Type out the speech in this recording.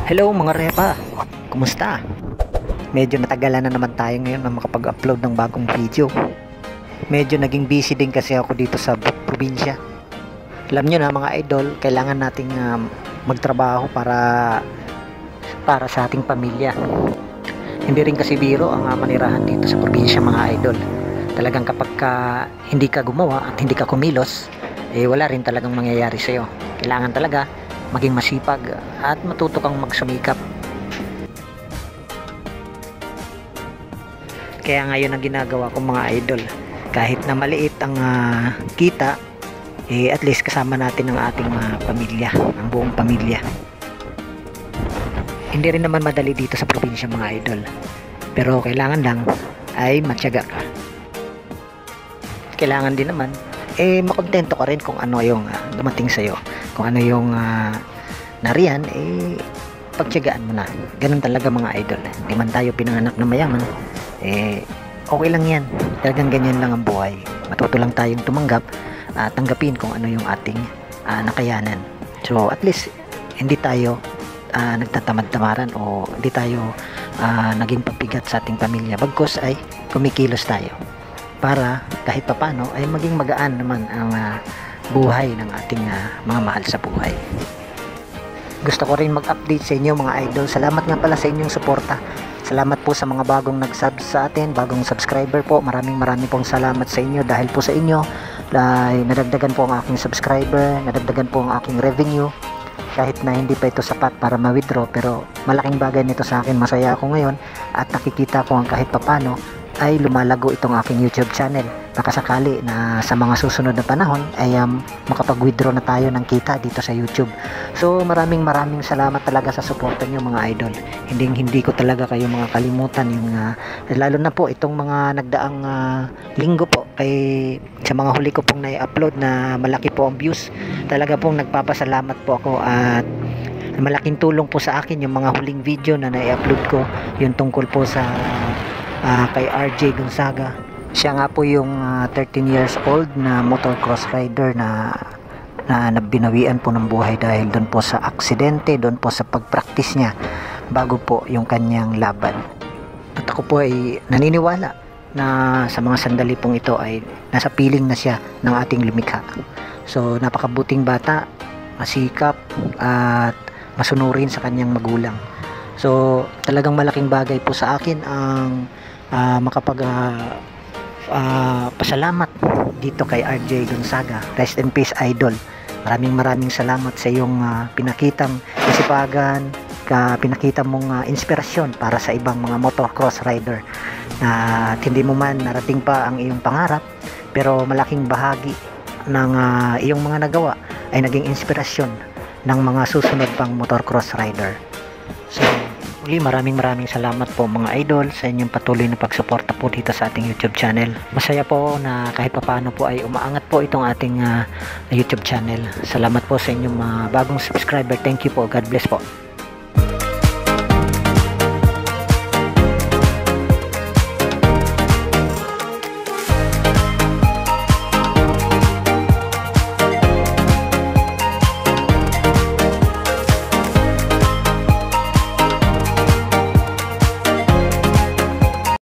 Hello mga repa, kumusta? Medyo natagalan na naman tayo ngayon na makapag-upload ng bagong video. Medyo naging busy din kasi ako dito sa probinsya. Alam nyo na mga idol, kailangan nating magtrabaho para sa ating pamilya. Hindi rin kasi biro ang manirahan dito sa probinsya mga idol. Talagang kapag hindi ka gumawa at hindi ka kumilos, wala rin talagang mangyayari sa'yo. Kailangan talaga maging masipag at matuto kang magsumikap. Kaya ngayon ang ginagawa ko mga idol, kahit na maliit ang kita, at least kasama natin ang ating pamilya, ang buong pamilya. Hindi rin naman madali dito sa probinsya mga idol, pero kailangan lang ay matyaga ka. Kailangan din naman makontento ka rin kung ano yung dumating sa'yo, kung ano yung nariyan, pagtyagaan mo na. Ganun talaga mga idol. Hindi man tayo pinanganak na mayaman, okay lang yan. Talagang ganyan lang ang buhay. Matuto lang tayong tumanggap at tanggapin kung ano yung ating nakayanan. So at least hindi tayo nagtatamad-tamaran o hindi tayo naging pabigat sa ating pamilya, bagkus ay kumikilos tayo para kahit papano ay maging magaan naman ang buhay ng ating mga mahal sa buhay. Gusto ko rin mag-update sa inyo mga idol. Salamat nga pala sa inyong suporta. Salamat po sa mga bagong nag-sub sa atin, bagong subscriber po. Maraming pong salamat sa inyo. Dahil po sa inyo ay nadagdagan po ang aking subscriber, nadagdagan po ang aking revenue. Kahit na hindi pa ito sapat para ma-withdraw, pero malaking bagay nito sa akin. Masaya ako ngayon at nakikita ko ang kahit papano ay lumalago itong aking YouTube channel. Baka sakali na sa mga susunod na panahon ay makapag-withdraw na tayo ng kita dito sa YouTube. So maraming salamat talaga sa suporta nyo mga idol. Hindi ko talaga kayo mga kalimutan yung lalo na po itong mga nagdaang linggo po sa mga huli ko pong na-upload na malaki po ang views. Talaga pong nagpapasalamat po ako at malaking tulong po sa akin yung mga huling video na na-upload ko, yung tungkol po sa kay RJ Gonzaga. Siya nga po yung 13 years old na motocross rider na binawian po ng buhay dahil doon po sa aksidente, doon po sa pagpractice niya bago po yung kanyang laban. At ako po ay naniniwala na sa mga sandali pong ito ay nasa piling na siya ng ating lumikha. So napakabuting bata, masikap at masunurin sa kanyang magulang. So talagang malaking bagay po sa akin ang pasalamat dito kay RJ Gonzaga. Rest in peace idol. Maraming salamat sa iyong pinakitang kasipagan, pinakita mong inspirasyon para sa ibang mga motocross rider na hindi mo man narating pa ang iyong pangarap, pero malaking bahagi ng iyong mga nagawa ay naging inspirasyon ng mga susunod pang motocross rider. So muli maraming salamat po mga idol sa inyong patuloy na pagsuporta po dito sa ating YouTube channel. Masaya po na kahit papaano po ay umaangat po itong ating YouTube channel. Salamat po sa inyong bagong subscriber. Thank you po. God bless po.